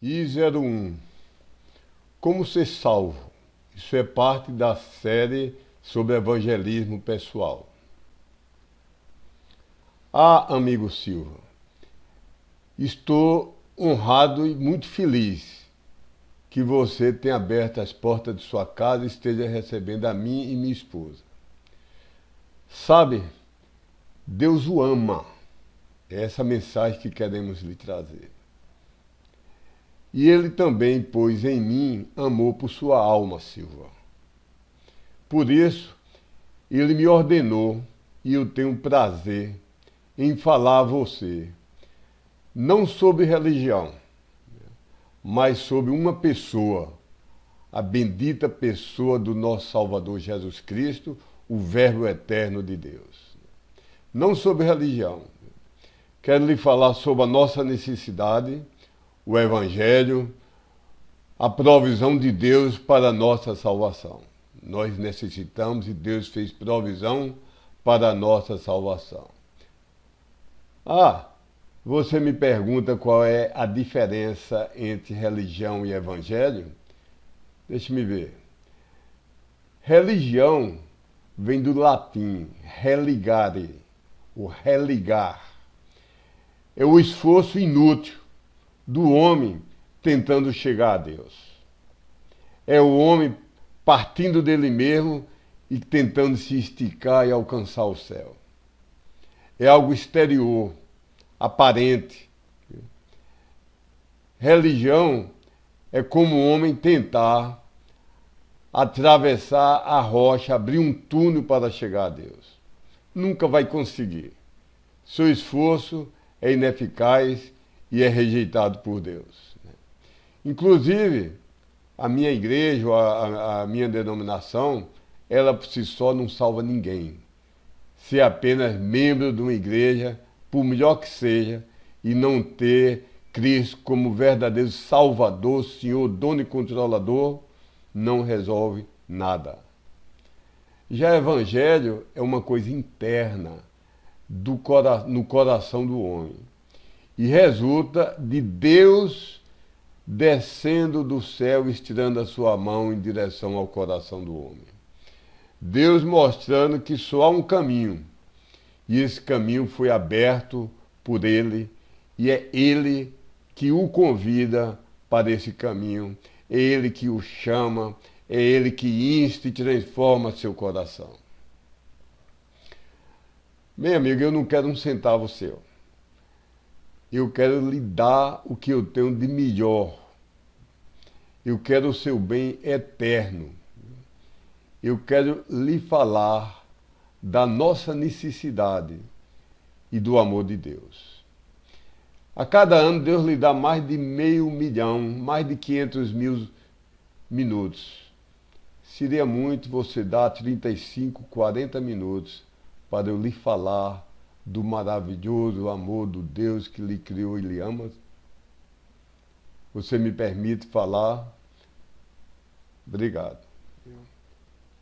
I01 Como ser salvo? Isso é parte da série sobre evangelismo pessoal. Amigo Silva, estou honrado e muito feliz que você tenha aberto as portas de sua casa e esteja recebendo a mim e minha esposa. Sabe, Deus o ama. É essa mensagem que queremos lhe trazer. E ele também pôs em mim amor por sua alma, Silva. Por isso, ele me ordenou e eu tenho prazer em falar a você, não sobre religião, mas sobre uma pessoa, a bendita pessoa do nosso Salvador Jesus Cristo, o Verbo eterno de Deus. Não sobre religião. Quero lhe falar sobre a nossa necessidade, o Evangelho, a provisão de Deus para a nossa salvação. Nós necessitamos e Deus fez provisão para a nossa salvação. Você me pergunta qual é a diferença entre religião e evangelho? Deixe-me ver. Religião vem do latim religare, o religar. É o esforço inútil do homem tentando chegar a Deus. É o homem partindo dele mesmo e tentando se esticar e alcançar o céu. É algo exterior, aparente. Religião é como o homem tentar atravessar a rocha, abrir um túnel para chegar a Deus. Nunca vai conseguir. Seu esforço é ineficaz e é rejeitado por Deus. Inclusive, a minha igreja, a minha denominação, ela por si só não salva ninguém. Ser apenas membro de uma igreja, por melhor que seja, e não ter Cristo como verdadeiro Salvador, Senhor, dono e controlador, não resolve nada. Já Evangelho é uma coisa interna no coração do homem e resulta de Deus descendo do céu, estirando a sua mão em direção ao coração do homem. Deus mostrando que só há um caminho, e esse caminho foi aberto por Ele, e é Ele que o convida para esse caminho, é Ele que o chama, é Ele que insta e transforma seu coração. Meu amigo, eu não quero um centavo seu. Eu quero lhe dar o que eu tenho de melhor. Eu quero o seu bem eterno. Eu quero lhe falar da nossa necessidade e do amor de Deus. A cada ano, Deus lhe dá mais de 500 mil, mais de 500 mil minutos. Seria muito você dar 35, 40 minutos para eu lhe falar do maravilhoso amor do Deus que lhe criou e lhe ama? Você me permite falar? Obrigado.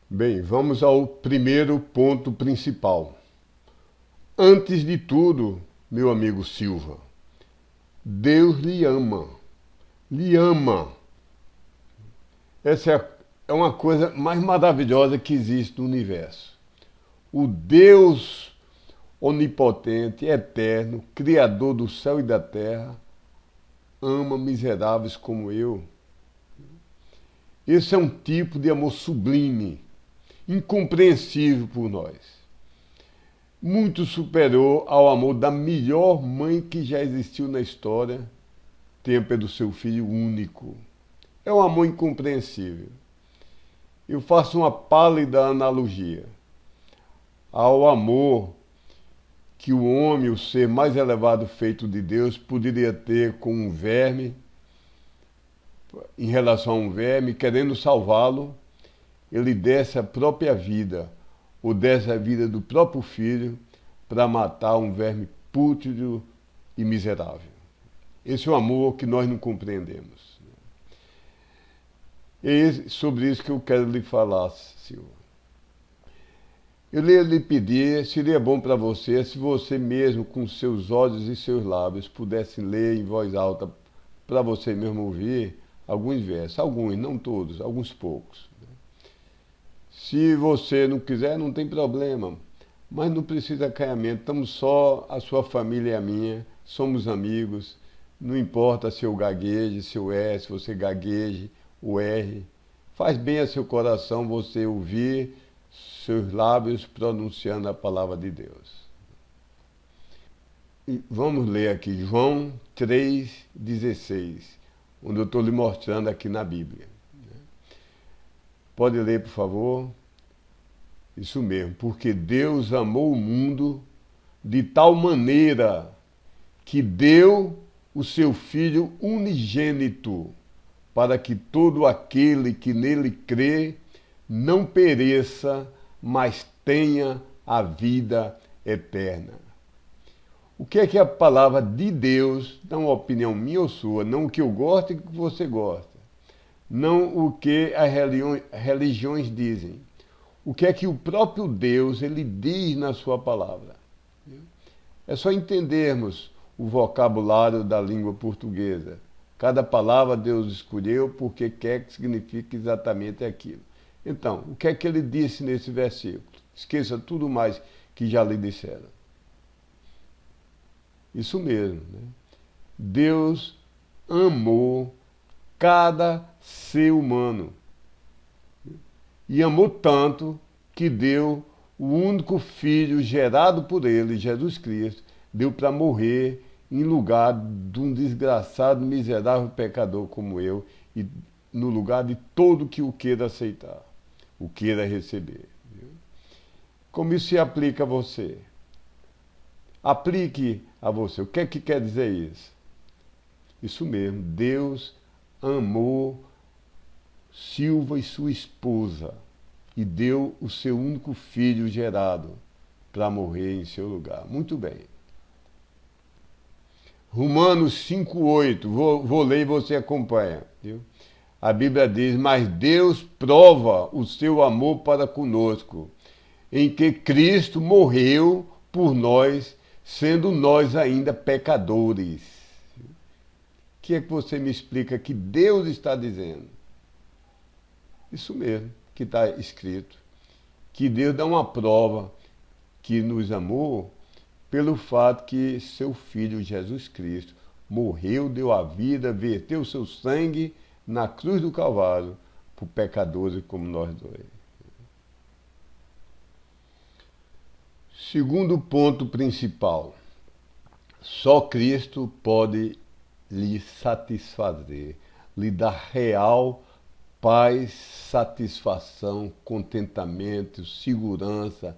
Bem, vamos ao primeiro ponto principal. Antes de tudo, meu amigo Silva, Deus lhe ama. Lhe ama. Essa é uma coisa mais maravilhosa que existe no universo. O Deus onipotente, eterno, criador do céu e da terra, ama miseráveis como eu. Esse é um tipo de amor sublime, incompreensível por nós. Muito superior ao amor da melhor mãe que já existiu na história, tempo do seu filho único. É um amor incompreensível. Eu faço uma pálida analogia ao amor que o homem, o ser mais elevado feito de Deus, poderia ter com um verme, em relação a um verme, querendo salvá-lo, ele desse a própria vida, ou desse a vida do próprio filho, para matar um verme pútrido e miserável. Esse é o amor que nós não compreendemos. É sobre isso que eu quero lhe falar, Silva. Eu ia lhe pedir, seria bom para você, se você mesmo, com seus olhos e seus lábios, pudesse ler em voz alta para você mesmo ouvir alguns versos, alguns, não todos, alguns poucos. Se você não quiser, não tem problema, mas não precisa acanhamento, estamos só, a sua família e a minha, somos amigos, não importa se eu gagueje, se eu se você gagueje, o R, faz bem a seu coração você ouvir seus lábios pronunciando a palavra de Deus. E vamos ler aqui João 3,16, onde eu estou lhe mostrando aqui na Bíblia. Pode ler, por favor? Isso mesmo, porque Deus amou o mundo de tal maneira que deu o seu Filho unigênito, para que todo aquele que nele crê não pereça, mas tenha a vida eterna. O que é a palavra de Deus, não a opinião minha ou sua, não o que eu gosto e o que você gosta, não o que as religiões dizem. O que é que o próprio Deus ele diz na sua palavra. É só entendermos o vocabulário da língua portuguesa. Cada palavra Deus escolheu porque quer que signifique exatamente aquilo. Então, o que é que ele disse nesse versículo? Esqueça tudo mais que já lhe disseram. Isso mesmo, né? Deus amou cada ser humano. E amou tanto que deu o único filho gerado por ele, Jesus Cristo, deu para morrer em lugar de um desgraçado, miserável pecador como eu, e no lugar de todo que o queira aceitar, o queira receber. Viu? Como isso se aplica a você? Aplique a você. O que é que quer dizer isso? Isso mesmo, Deus amou Silva e sua esposa e deu o seu único filho gerado para morrer em seu lugar. Muito bem. Romanos 5,8, vou ler e você acompanha. Viu? A Bíblia diz, mas Deus prova o seu amor para conosco, em que Cristo morreu por nós, sendo nós ainda pecadores. O que é que você me explica que Deus está dizendo? Isso mesmo que está escrito. Que Deus dá uma prova que nos amou pelo fato que seu Filho Jesus Cristo morreu, deu a vida, verteu seu sangue na cruz do Calvário por pecadores como nós dois. Segundo ponto principal, só Cristo pode lhe satisfazer, lhe dar real paz, satisfação, contentamento, segurança,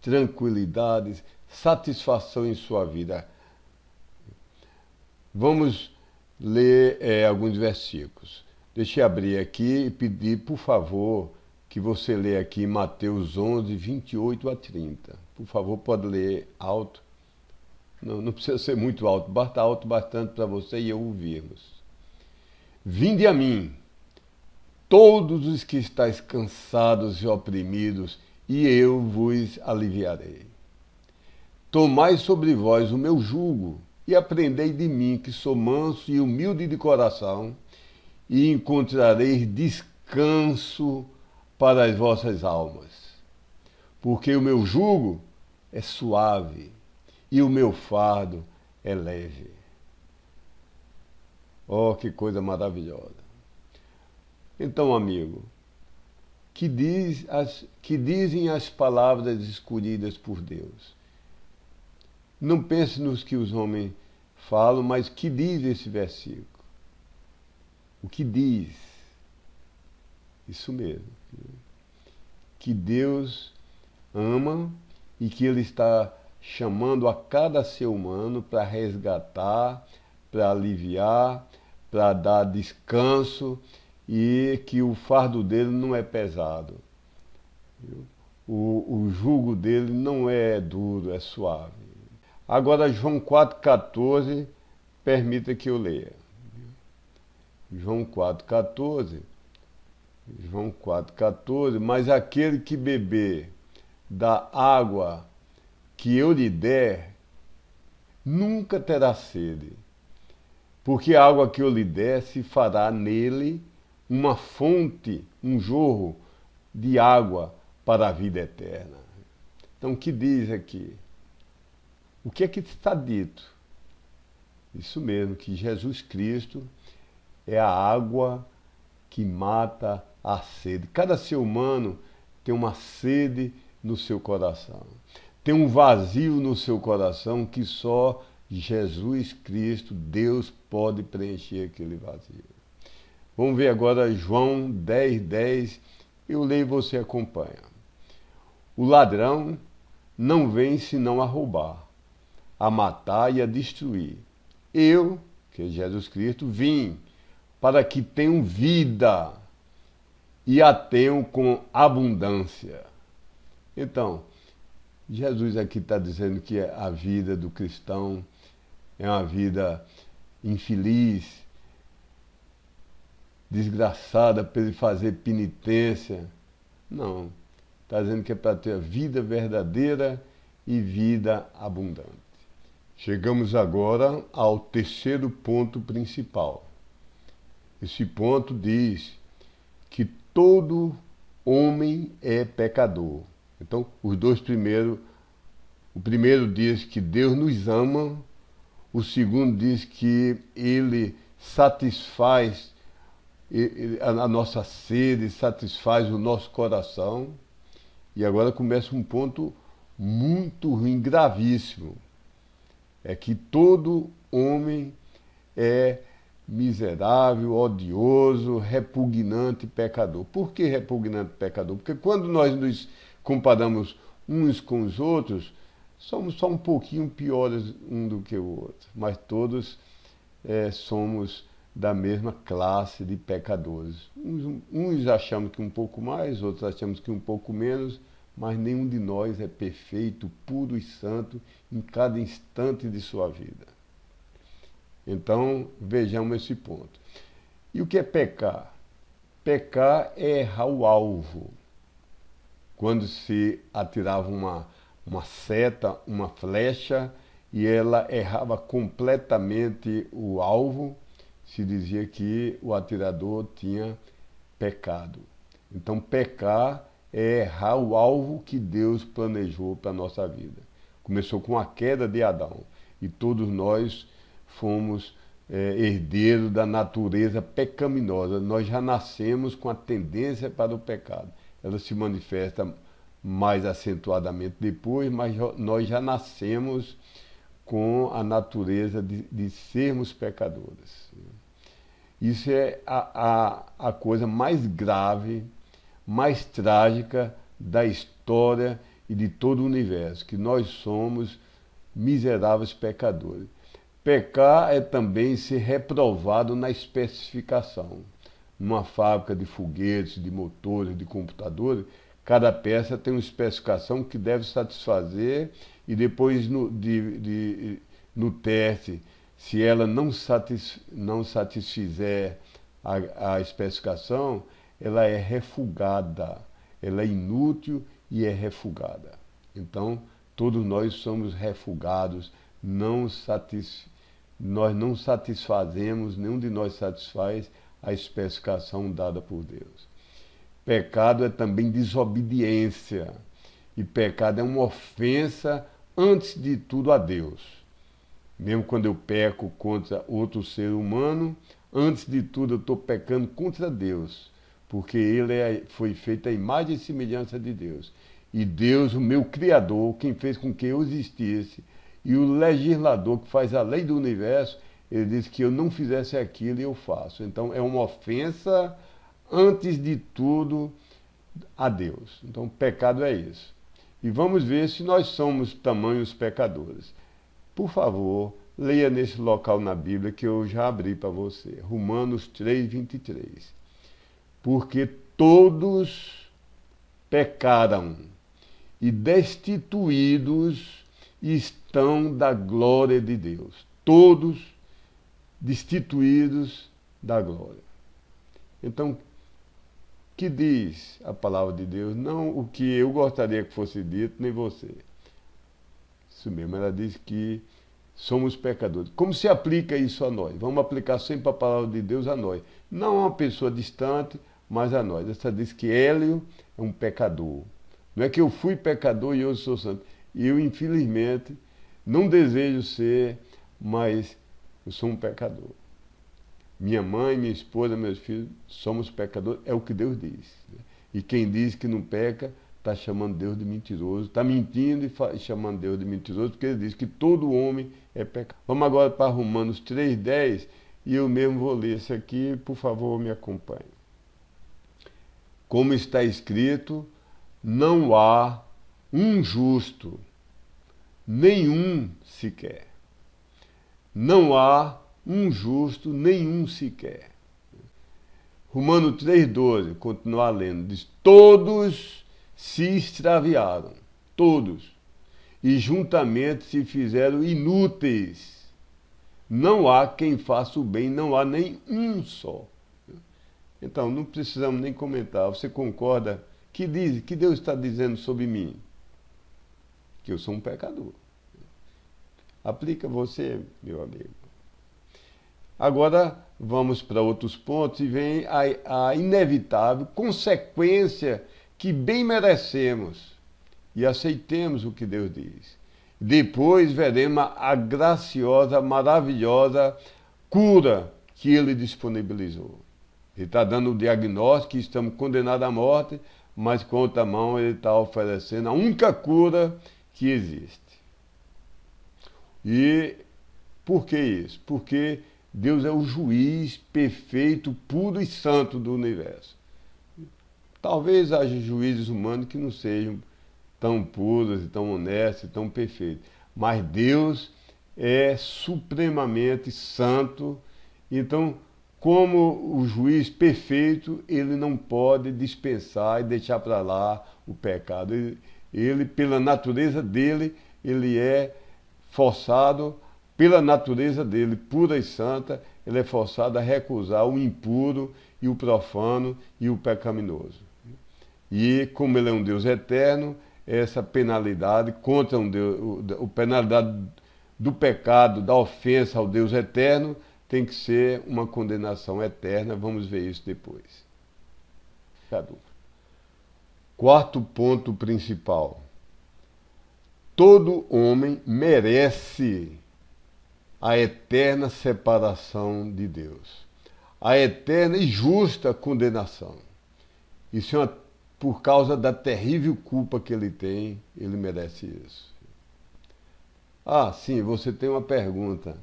tranquilidade, satisfação em sua vida. Vamos ler alguns versículos. Deixa eu abrir aqui e pedir, por favor, que você leia aqui Mateus 11, 28 a 30. Por favor, pode ler alto. Não precisa ser muito alto, basta alto bastante para você e eu ouvirmos. Vinde a mim, todos os que estáis cansados e oprimidos, e eu vos aliviarei. Tomai sobre vós o meu jugo, e aprendei de mim, que sou manso e humilde de coração, e encontrareis descanso para as vossas almas. Porque o meu jugo é suave, e o meu fardo é leve. Oh, que coisa maravilhosa! Então, amigo, que dizem as palavras escolhidas por Deus? Não pense nos que os homens falam, mas que diz esse versículo? O que diz? Isso mesmo. Que Deus ama e que Ele está chamando a cada ser humano para resgatar, para aliviar, para dar descanso, e que o fardo dele não é pesado. O jugo dele não é duro, é suave. Agora, João 4,14, permita que eu leia. João 4,14, mas aquele que beber da água que eu lhe der, nunca terá sede. porque a água que eu lhe der se fará nele uma fonte, um jorro de água para a vida eterna. Então, o que diz aqui? O que é que está dito? Isso mesmo, que Jesus Cristo é a água que mata a sede. Cada ser humano tem uma sede no seu coração. Tem um vazio no seu coração que só Jesus Cristo, Deus, pode preencher aquele vazio. Vamos ver agora João 10:10. Eu leio e você acompanha. O ladrão não vem senão a roubar, a matar e a destruir. Eu, que é Jesus Cristo, vim para que tenham vida e a tenham com abundância. Então, Jesus aqui está dizendo que a vida do cristão é uma vida infeliz, desgraçada por ele fazer penitência. Não, está dizendo que é para ter a vida verdadeira e vida abundante. Chegamos agora ao terceiro ponto principal. Esse ponto diz que todo homem é pecador. Então, os dois primeiros, o primeiro diz que Deus nos ama, o segundo diz que Ele satisfaz a nossa sede, satisfaz o nosso coração. E agora começa um ponto muito ruim, gravíssimo. É que todo homem é miserável, odioso, repugnante, pecador. Por que repugnante, pecador? Porque quando nós nos comparamos uns com os outros, somos só um pouquinho piores um do que o outro, mas todos somos da mesma classe de pecadores. Uns achamos que um pouco mais, outros achamos que um pouco menos, mas nenhum de nós é perfeito, puro e santo em cada instante de sua vida. Então, vejamos esse ponto. E o que é pecar? Pecar é errar o alvo. Quando se atirava uma seta, uma flecha, e ela errava completamente o alvo, se dizia que o atirador tinha pecado. Então, pecar é errar o alvo que Deus planejou para a nossa vida. Começou com a queda de Adão, e todos nós fomos herdeiros da natureza pecaminosa. Nós já nascemos com a tendência para o pecado. Ela se manifesta mais acentuadamente depois, mas nós já nascemos com a natureza de sermos pecadores. Isso é a coisa mais grave, mais trágica da história e de todo o universo, que nós somos miseráveis pecadores. Pecar é também ser reprovado na especificação. Numa fábrica de foguetes, de motores, de computadores, cada peça tem uma especificação que deve satisfazer e depois no teste, se ela não satisfizer a especificação, ela é refugada, ela é inútil e é refugada. Então, todos nós somos refugados, nós não satisfazemos, nenhum de nós satisfaz a especificação dada por Deus. Pecado é também desobediência, e pecado é uma ofensa, antes de tudo, a Deus. Mesmo quando eu peco contra outro ser humano, antes de tudo eu estou pecando contra Deus, porque ele foi feito à imagem e semelhança de Deus. E Deus, o meu Criador, quem fez com que eu existisse, e o legislador que faz a lei do universo, ele disse que eu não fizesse aquilo e eu faço. Então é uma ofensa, antes de tudo, a Deus. Então pecado é isso. E vamos ver se nós somos tamanhos pecadores. Por favor, leia nesse local na Bíblia que eu já abri para você. Romanos 3:23. Porque todos pecaram e destituídos estão da glória de Deus. Todos destituídos da glória. Então, que diz a palavra de Deus? Não o que eu gostaria que fosse dito, nem você. Isso mesmo, ela diz que somos pecadores. Como se aplica isso a nós? Vamos aplicar sempre a palavra de Deus a nós. Não a uma pessoa distante, mas a nós. Essa diz que Hélio é um pecador. Não é que eu fui pecador e hoje sou santo. Eu, infelizmente, não desejo ser, mas eu sou um pecador. Minha mãe, minha esposa, meus filhos, somos pecadores, é o que Deus diz. E quem diz que não peca, está chamando Deus de mentiroso, está mentindo e chamando Deus de mentiroso, porque ele diz que todo homem é pecador. Vamos agora para Romanos 3,10, e eu mesmo vou ler isso aqui, por favor, me acompanhe. Como está escrito, não há um justo, nenhum sequer. Não há um justo, nenhum sequer. Romanos 3,12, continuar lendo, diz: todos se extraviaram, todos, e juntamente se fizeram inúteis. Não há quem faça o bem, não há nem um só. Então, não precisamos nem comentar. Você concorda que Deus está dizendo sobre mim? Que eu sou um pecador. Aplica você, meu amigo. Agora, vamos para outros pontos e vem a inevitável consequência que bem merecemos e aceitemos o que Deus diz. Depois veremos a graciosa, maravilhosa cura que Ele disponibilizou. Ele está dando o diagnóstico que estamos condenados à morte, mas com outra mão Ele está oferecendo a única cura que existe. E por que isso? Porque Deus é o juiz perfeito, puro e santo do universo. Talvez haja juízes humanos que não sejam tão puros, tão honestos, tão perfeitos. Mas Deus é supremamente santo. Então, como o juiz perfeito, ele não pode dispensar e deixar para lá o pecado. Ele, pela natureza dele, ele é forçado, pela natureza dele, pura e santa, ele é forçado a recusar o impuro e o profano e o pecaminoso. E como ele é um Deus eterno, essa penalidade contra a penalidade do pecado, da ofensa ao Deus eterno, tem que ser uma condenação eterna. Vamos ver isso depois. Quarto ponto principal. Todo homem merece a eterna separação de Deus, a eterna e justa condenação. Isso é por causa da terrível culpa que ele tem, ele merece isso. Ah, sim, você tem uma pergunta.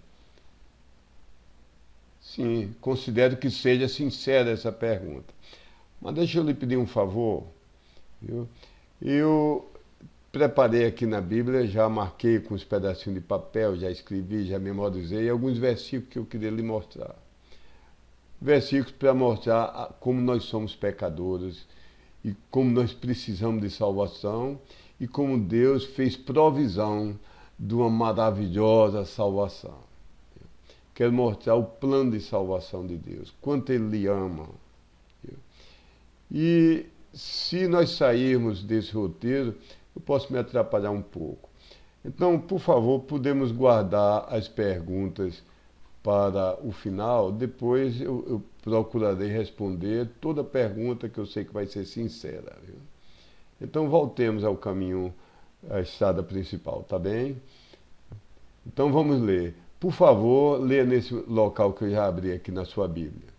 Sim, considero que seja sincera essa pergunta. Mas deixa eu lhe pedir um favor. Eu preparei aqui na Bíblia, já marquei com uns pedacinhos de papel, já escrevi, já memorizei alguns versículos que eu queria lhe mostrar. Versículos para mostrar como nós somos pecadores e como nós precisamos de salvação e como Deus fez provisão de uma maravilhosa salvação. Quero mostrar o plano de salvação de Deus, quanto Ele lhe ama. E se nós sairmos desse roteiro, eu posso me atrapalhar um pouco. Então, por favor, podemos guardar as perguntas para o final. Depois eu procurarei responder toda pergunta que eu sei que vai ser sincera. Viu? Então, voltemos ao caminho, à estrada principal, tá bem? Então, vamos ler. Por favor, leia nesse local que eu já abri aqui na sua Bíblia.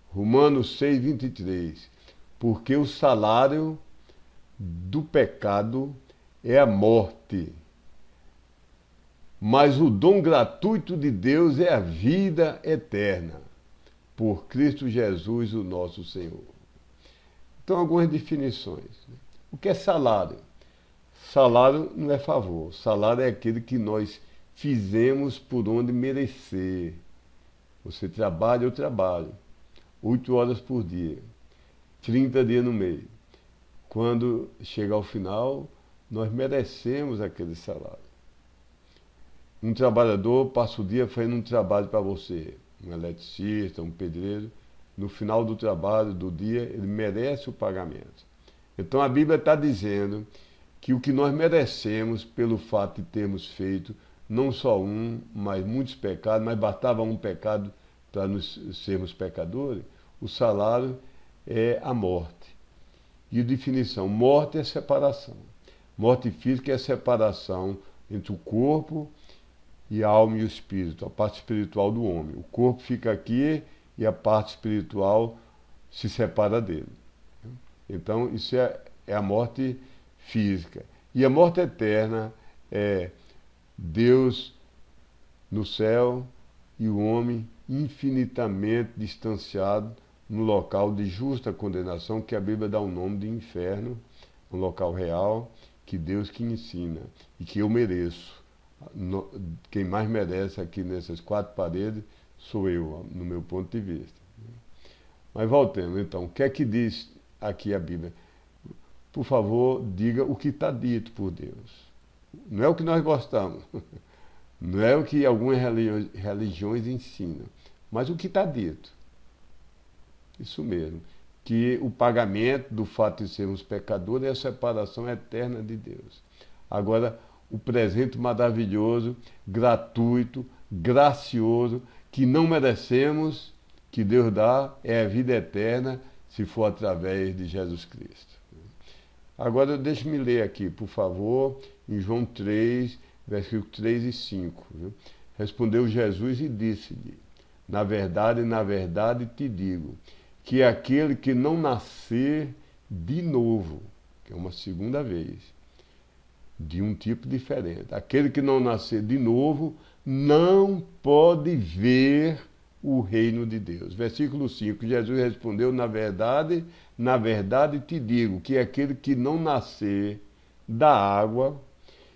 Romanos 6:23. Porque o salário do pecado é a morte, mas o dom gratuito de Deus é a vida eterna, por Cristo Jesus, o nosso Senhor. Então, algumas definições. O que é salário? Salário não é favor. Salário é aquele que nós fizemos por onde merecer. Você trabalha, eu trabalho. 8 horas por dia. 30 dias no mês. Quando chega ao final, nós merecemos aquele salário. Um trabalhador passa o dia fazendo um trabalho para você, um eletricista, um pedreiro. No final do trabalho, do dia, ele merece o pagamento. Então a Bíblia está dizendo que o que nós merecemos pelo fato de termos feito não só um, mas muitos pecados, mas bastava um pecado para nós sermos pecadores, o salário é a morte. E definição, morte é separação. Morte física é separação entre o corpo e a alma e o espírito, a parte espiritual do homem. O corpo fica aqui e a parte espiritual se separa dele. Então, isso é a morte física. E a morte eterna é Deus no céu e o homem infinitamente distanciado no local de justa condenação, que a Bíblia dá o nome de inferno, um local real, que Deus que ensina e que eu mereço. Quem mais merece aqui nessas quatro paredes sou eu, no meu ponto de vista. Mas voltemos então, o que é que diz aqui a Bíblia? Por favor, diga o que está dito por Deus. Não é o que nós gostamos, não é o que algumas religiões ensinam, mas o que está dito. Isso mesmo, que o pagamento do fato de sermos pecadores é a separação eterna de Deus. Agora, o presente maravilhoso, gratuito, gracioso, que não merecemos, que Deus dá, é a vida eterna, se for através de Jesus Cristo. Agora, deixe-me ler aqui, por favor, em João 3, versículos 3 e 5. Viu? Respondeu Jesus e disse-lhe: na verdade te digo, que aquele que não nascer de novo, que é uma segunda vez, de um tipo diferente, aquele que não nascer de novo, não pode ver o reino de Deus. Versículo 5, Jesus respondeu: na verdade te digo, que aquele que não nascer da água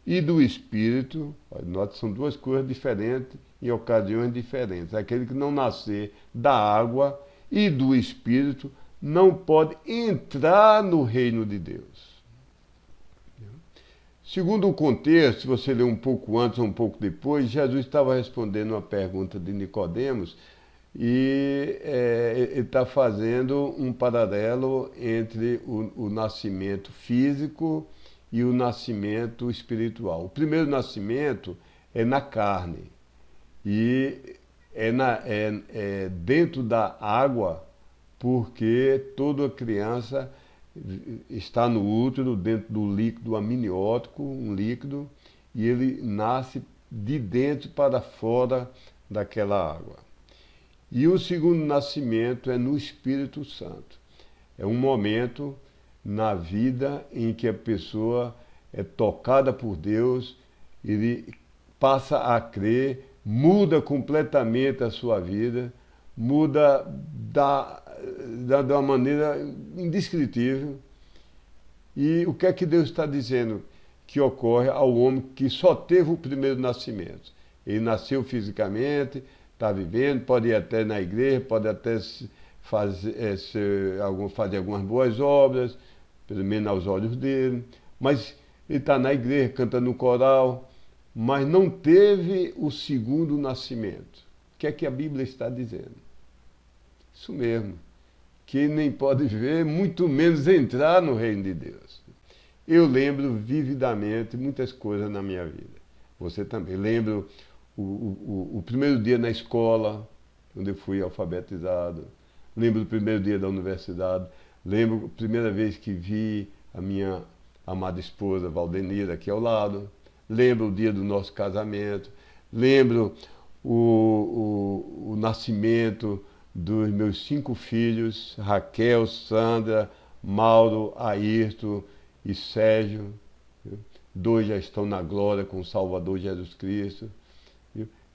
e do Espírito, note, são duas coisas diferentes em ocasiões diferentes. Aquele que não nascer da água e do Espírito não pode entrar no reino de Deus. Segundo o contexto, se você ler um pouco antes ou um pouco depois, Jesus estava respondendo uma pergunta de Nicodemos e ele está fazendo um paralelo entre o nascimento físico e o nascimento espiritual. O primeiro nascimento é na carne e é dentro da água, porque toda criança está no útero, dentro do líquido amniótico, um líquido, e ele nasce de dentro para fora daquela água. E o segundo nascimento é no Espírito Santo. É um momento na vida em que a pessoa é tocada por Deus, ele passa a crer, muda completamente a sua vida, muda de uma maneira indescritível. E o que é que Deus está dizendo que ocorre ao homem que só teve o primeiro nascimento? Ele nasceu fisicamente, está vivendo, pode ir até na igreja, pode até fazer algumas boas obras, pelo menos aos olhos dele, mas ele está na igreja, canta no coral, mas não teve o segundo nascimento. O que é que a Bíblia está dizendo? Isso mesmo, que nem pode ver, muito menos entrar no reino de Deus. Eu lembro vividamente muitas coisas na minha vida. Você também. Lembro o primeiro dia na escola, quando eu fui alfabetizado. Lembro do primeiro dia da universidade. Lembro a primeira vez que vi a minha amada esposa, Valdenira, aqui ao lado. Lembro o dia do nosso casamento. Lembro o nascimento dos meus 5 filhos, Raquel, Sandra, Mauro, Ayrton e Sérgio. 2 já estão na glória com o Salvador Jesus Cristo.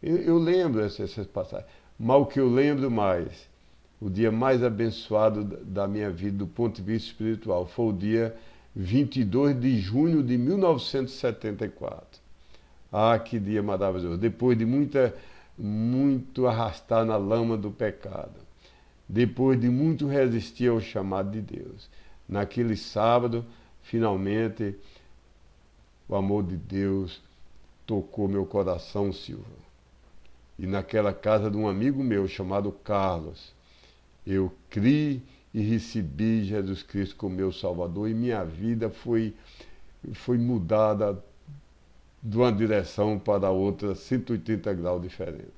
Eu lembro essas passagens, mas o que eu lembro mais, o dia mais abençoado da minha vida do ponto de vista espiritual, foi o dia 22 de junho de 1974. Ah, que dia maravilhoso! Depois de muito arrastar na lama do pecado, depois de muito resistir ao chamado de Deus, naquele sábado, finalmente, o amor de Deus tocou meu coração, Silva. E naquela casa de um amigo meu chamado Carlos, eu criei e recebi Jesus Cristo como meu Salvador, e minha vida foi mudada de uma direção para outra 180 graus diferente.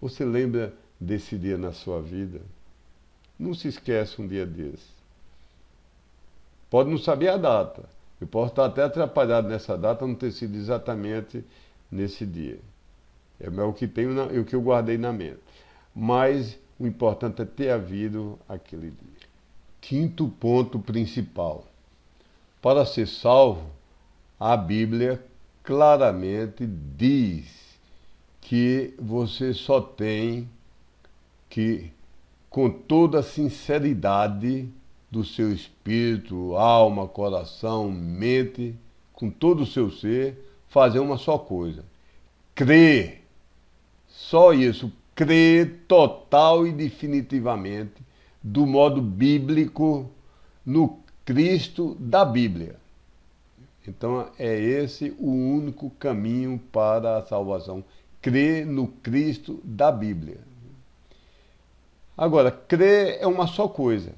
Você lembra desse dia na sua vida? Não se esquece um dia desse. Pode não saber a data. Eu posso estar até atrapalhado nessa data, não ter sido exatamente nesse dia. É o que tenho, o que eu guardei na mente. Mas o importante é ter havido aquele dia. Quinto ponto principal. Para ser salvo, a Bíblia claramente diz que você só tem que, com toda a sinceridade do seu espírito, alma, coração, mente, com todo o seu ser, fazer uma só coisa: crer. Só isso, crer total e definitivamente, do modo bíblico, no Cristo da Bíblia. Então é esse o único caminho para a salvação: crer no Cristo da Bíblia. Agora, crer é uma só coisa,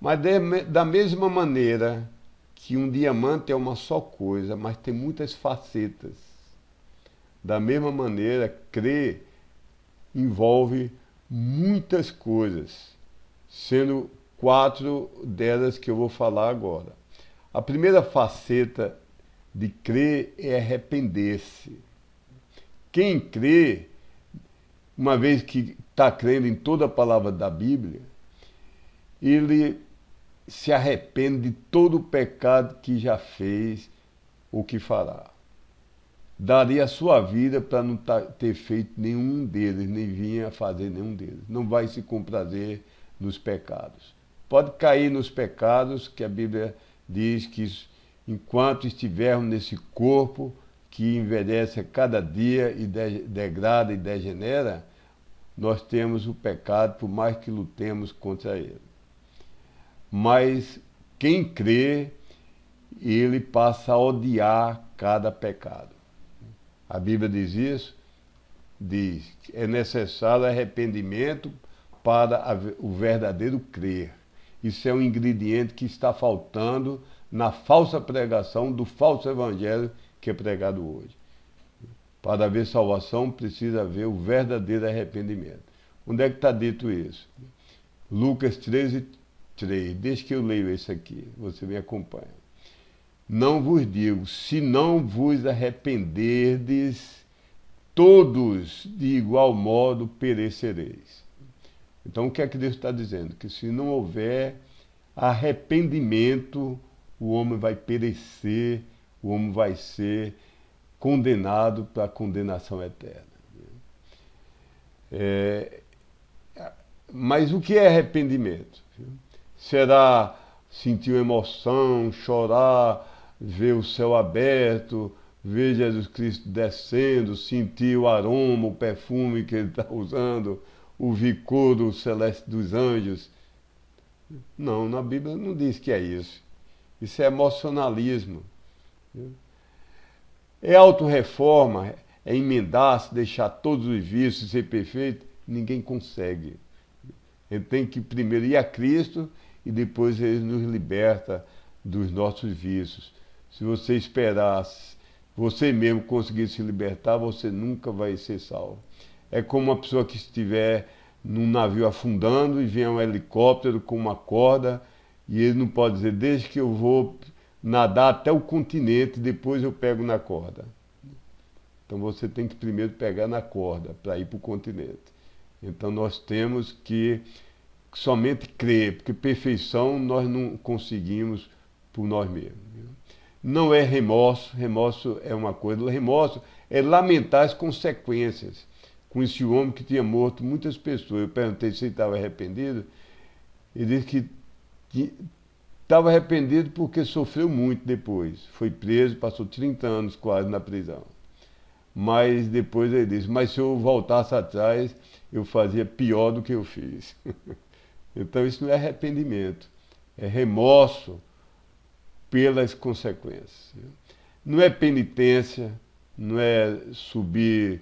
mas da mesma maneira que um diamante é uma só coisa, mas tem muitas facetas. Da mesma maneira, crer envolve muitas coisas, sendo 4 delas que eu vou falar agora. A primeira faceta de crer é arrepender-se. Quem crê, uma vez que está crendo em toda a palavra da Bíblia, ele se arrepende de todo o pecado que já fez ou que fará. Daria a sua vida para não ter feito nenhum deles, nem vinha a fazer nenhum deles. Não vai se comprazer nos pecados. Pode cair nos pecados, que a Bíblia diz que enquanto estivermos nesse corpo que envelhece a cada dia e degrada e degenera, nós temos o pecado, por mais que lutemos contra ele. Mas quem crê, ele passa a odiar cada pecado. A Bíblia diz isso, diz que é necessário arrependimento para o verdadeiro crer. Isso é um ingrediente que está faltando na falsa pregação do falso evangelho que é pregado hoje. Para haver salvação, precisa haver o verdadeiro arrependimento. Onde é que está dito isso? Lucas 13:3. Deixa que eu leio isso aqui, você me acompanha. Não vos digo, se não vos arrependerdes, todos de igual modo perecereis. Então o que é que Deus está dizendo? Que se não houver arrependimento, o homem vai perecer, o homem vai ser condenado para a condenação eterna. Mas o que é arrependimento? Será sentir uma emoção, chorar, ver o céu aberto, ver Jesus Cristo descendo, sentir o aroma, o perfume que ele está usando, o vigor do celeste dos anjos? Não, na Bíblia não diz que é isso. Isso é emocionalismo. É autorreforma, é emendar-se, deixar todos os vícios, ser perfeito? Ninguém consegue. Ele tem que primeiro ir a Cristo e depois ele nos liberta dos nossos vícios. Se você esperar você mesmo conseguir se libertar, você nunca vai ser salvo. É como uma pessoa que estiver num navio afundando e vem um helicóptero com uma corda e ele não pode dizer: desde que eu vou nadar até o continente, depois eu pego na corda. Então você tem que primeiro pegar na corda para ir para o continente. Então nós temos que somente crer, porque perfeição nós não conseguimos por nós mesmos. Não é remorso, remorso é uma coisa, remorso é lamentar as consequências. Com esse homem que tinha morto muitas pessoas, eu perguntei se ele estava arrependido, ele disse que estava arrependido porque sofreu muito depois. Foi preso, passou 30 anos quase na prisão. Mas depois ele disse: mas se eu voltasse atrás, eu fazia pior do que eu fiz. Então isso não é arrependimento, é remorso pelas consequências. Não é penitência, não é subir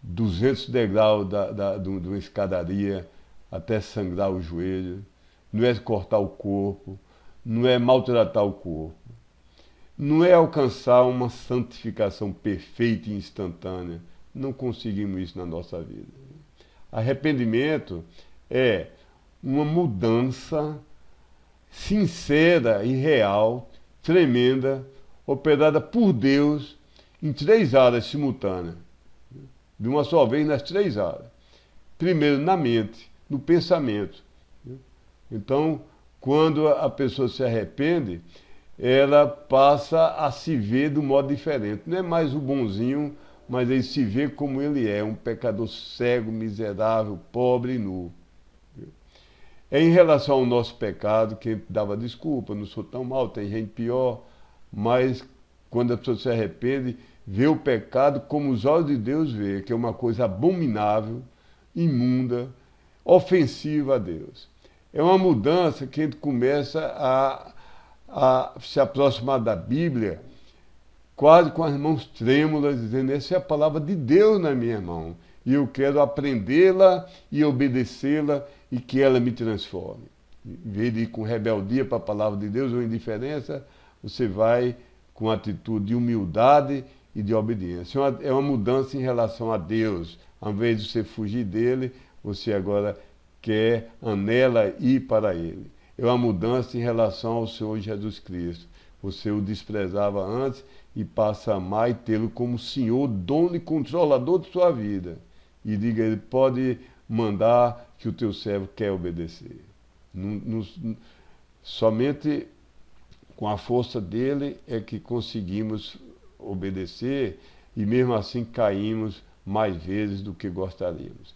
200 degraus de uma escadaria até sangrar o joelho, não é cortar o corpo, não é maltratar o corpo. não é alcançar uma santificação perfeita e instantânea. Não conseguimos isso na nossa vida. Arrependimento é uma mudança sincera e real, tremenda, operada por Deus em 3 áreas simultâneas, de uma só vez nas 3 áreas. Primeiro, na mente, no pensamento. Então, quando a pessoa se arrepende, ela passa a se ver de um modo diferente. Não é mais o bonzinho, mas ele se vê como ele é, um pecador cego, miserável, pobre e nu. É em relação ao nosso pecado que a gente dava desculpa, não sou tão mal, tem gente pior, mas quando a pessoa se arrepende, vê o pecado como os olhos de Deus vê, que é uma coisa abominável, imunda, ofensiva a Deus. É uma mudança que a gente começa a se aproximar da Bíblia quase com as mãos trêmulas, dizendo: essa é a palavra de Deus na minha mão, e eu quero aprendê-la e obedecê-la e que ela me transforme. Em vez de ir com rebeldia para a palavra de Deus ou indiferença, você vai com atitude de humildade e de obediência. É uma mudança em relação a Deus. Ao invés de você fugir dele, você agora quer, anela ir para ele. É uma mudança em relação ao Senhor Jesus Cristo. Você o desprezava antes e passa a amar e tê-lo como Senhor, dono e controlador de sua vida. E diga: ele pode mandar, que o teu servo quer obedecer. Somente com a força dele é que conseguimos obedecer, e mesmo assim caímos mais vezes do que gostaríamos.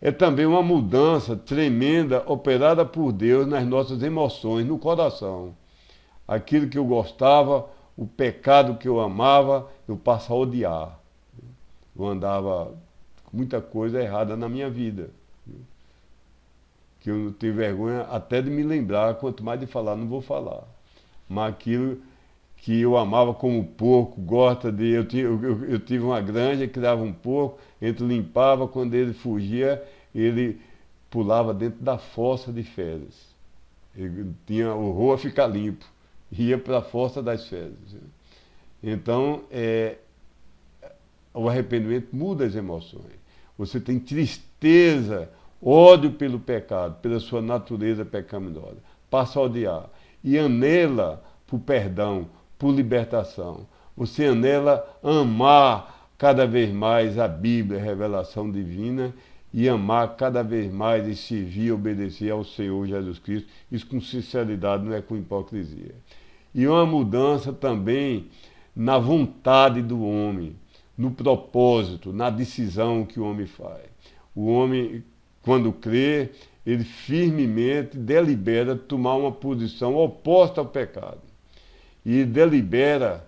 É também uma mudança tremenda operada por Deus nas nossas emoções, no coração. Aquilo que eu gostava, o pecado que eu amava, eu passo a odiar. Eu andava com muita coisa errada na minha vida, que eu não tenho vergonha até de me lembrar, quanto mais de falar, não vou falar. Mas aquilo que eu amava como porco, gosta de... Eu tive uma granja que dava um porco, a gente limpava, quando ele fugia, ele pulava dentro da fossa de fezes. Ele tinha horror a ficar limpo, ia para a fossa das fezes. Então, o arrependimento muda as emoções. Você tem tristeza, ódio pelo pecado, pela sua natureza pecaminosa. Passa a odiar. E anela por perdão, por libertação. Você anela amar cada vez mais a Bíblia, a revelação divina, e amar cada vez mais e servir e obedecer ao Senhor Jesus Cristo. Isso com sinceridade, não é com hipocrisia. E uma mudança também na vontade do homem, no propósito, na decisão que o homem faz. O homem, quando crê, ele firmemente delibera tomar uma posição oposta ao pecado. E delibera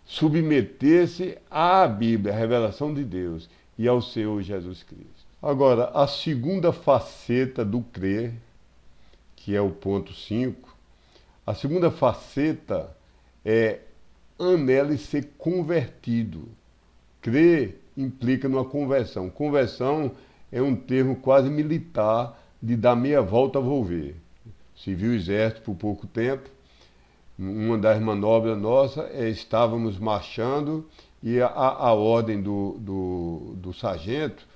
submeter-se à Bíblia, à revelação de Deus, e ao Senhor Jesus Cristo. Agora, a segunda faceta do crer, que é o ponto 5, a segunda faceta é anele ser convertido. Crer implica numa conversão. Conversão é um termo quase militar de dar meia volta a volver. Se viu o exército por pouco tempo, uma das manobras nossas, estávamos marchando e a ordem do sargento,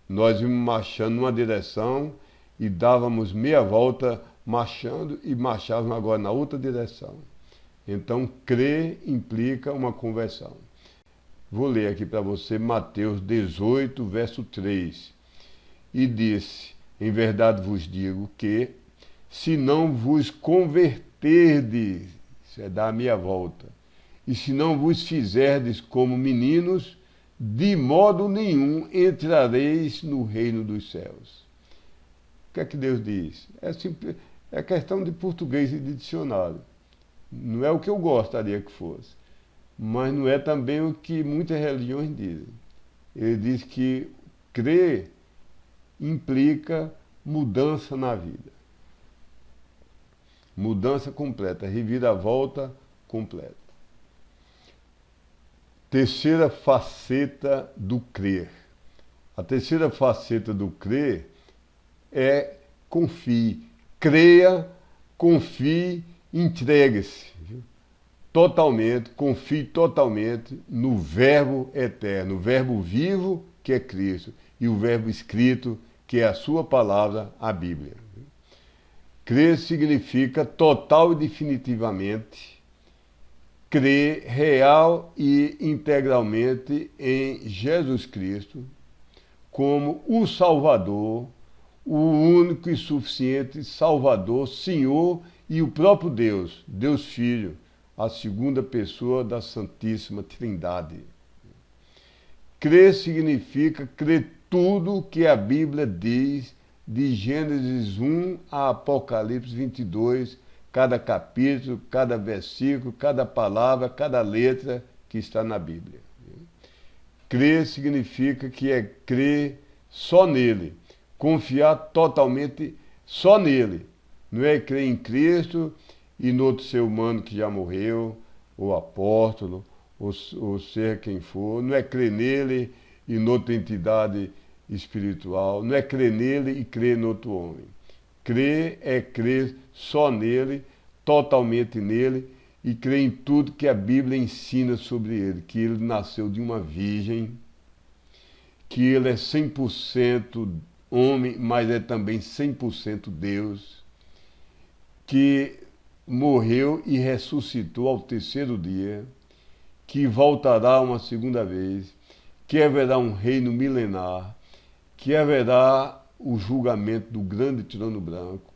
nós íamos marchando numa direção e dávamos meia volta marchando e marchávamos agora na outra direção. Então, crer implica uma conversão. Vou ler aqui para você Mateus 18, verso 3. E disse: em verdade vos digo que, se não vos converterdes, isso é dar a meia volta, e se não vos fizerdes como meninos, de modo nenhum entrareis no reino dos céus. O que é que Deus diz? É questão de português e de dicionário. Não é o que eu gostaria que fosse, mas não é também o que muitas religiões dizem. Ele diz que crer implica mudança na vida. Mudança completa, reviravolta completa. Terceira faceta do crer. A terceira faceta do crer é confie. Creia, confie, entregue-se. totalmente, confie totalmente no Verbo eterno, o Verbo vivo que é Cristo e o Verbo escrito que é a sua palavra, a Bíblia. Crer significa total e definitivamente crer real e integralmente em Jesus Cristo como o Salvador, o único e suficiente Salvador, Senhor e o próprio Deus, Deus Filho, a segunda pessoa da Santíssima Trindade. Crer significa crer tudo o que a Bíblia diz, de Gênesis 1 a Apocalipse 22, cada capítulo, cada versículo, cada palavra, cada letra que está na Bíblia. Crer significa que é crer só nele, confiar totalmente só nele. Não é crer em Cristo e no outro ser humano que já morreu, ou apóstolo, ou ser quem for. Não é crer nele e noutra entidade espiritual. Não é crer nele e crer no outro homem. Crer é crer só nele, totalmente nele, e crer em tudo que a Bíblia ensina sobre ele, que ele nasceu de uma virgem, que ele é 100% homem, mas é também 100% Deus, que morreu e ressuscitou ao terceiro dia, que voltará uma segunda vez, que haverá um reino milenar, que haverá o julgamento do grande trono branco,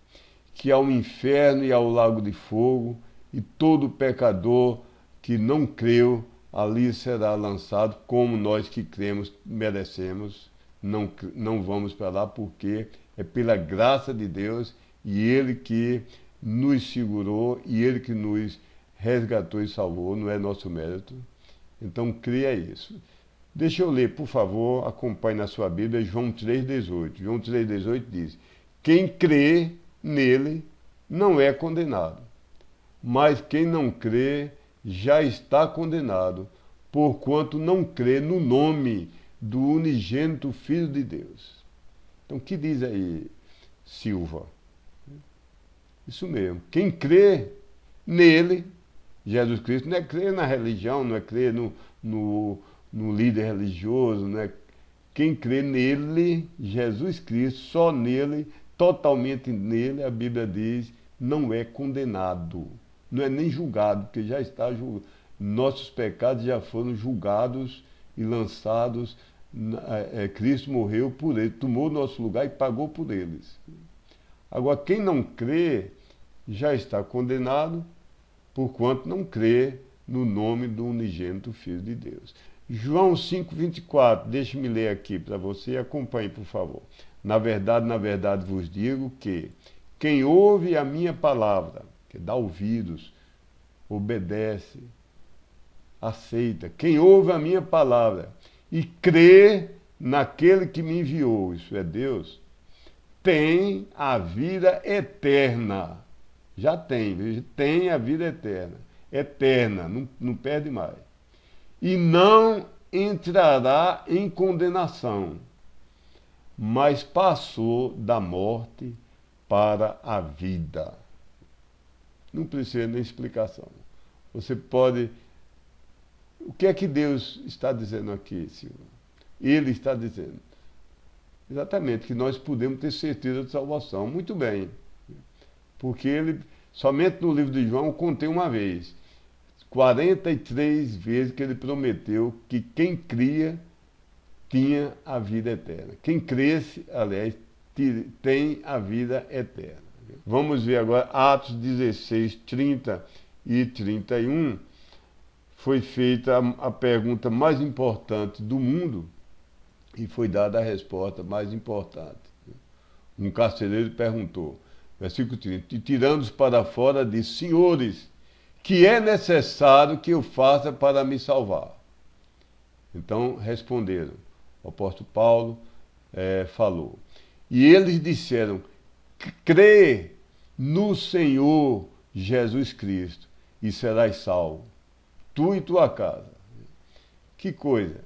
que há um inferno e há o lago de fogo, e todo pecador que não creu ali será lançado, como nós que cremos merecemos. Não vamos para lá porque é pela graça de Deus e Ele que nos segurou e Ele que nos resgatou e salvou, não é nosso mérito. Então creia isso. Deixa eu ler, por favor, acompanhe na sua Bíblia João 3,18. João 3,18 diz: quem crê nele não é condenado, mas quem não crê já está condenado, porquanto não crê no nome do unigênito Filho de Deus. Então, o que diz aí, Silva? Isso mesmo, quem crê nele, Jesus Cristo, não é crer na religião, não é crer no líder religioso, não é. Quem crê nele, Jesus Cristo, só nele, totalmente nele, a Bíblia diz, não é condenado, não é nem julgado, porque já está julgado. Nossos pecados já foram julgados e lançados. Cristo morreu por ele, tomou nosso lugar e pagou por eles. Agora, quem não crê já está condenado, porquanto não crê no nome do unigênito Filho de Deus. João 5,24, deixe-me ler aqui para você e acompanhe, por favor. Na verdade vos digo que quem ouve a minha palavra, que dá ouvidos, obedece, aceita, quem ouve a minha palavra e crê naquele que me enviou, isso é Deus, tem a vida eterna. Já tem a vida eterna. Eterna, não perde mais. E não entrará em condenação, mas passou da morte para a vida. Não precisa nem explicação. Você pode... O que é que Deus está dizendo aqui, Silvio? Ele está dizendo exatamente que nós podemos ter certeza de salvação. Muito bem. Porque ele, somente no livro de João, contei uma vez, 43 vezes que ele prometeu que quem cria tinha a vida eterna. Quem cresce, aliás, tem a vida eterna. Vamos ver agora Atos 16, 30 e 31. Foi feita a pergunta mais importante do mundo e foi dada a resposta mais importante. Um carcereiro perguntou, versículo 30, e tirando-os para fora, disse, senhores, que é necessário que eu faça para me salvar? Então responderam, o apóstolo Paulo falou. E eles disseram, crê no Senhor Jesus Cristo e serás salvo, tu e tua casa. Que coisa!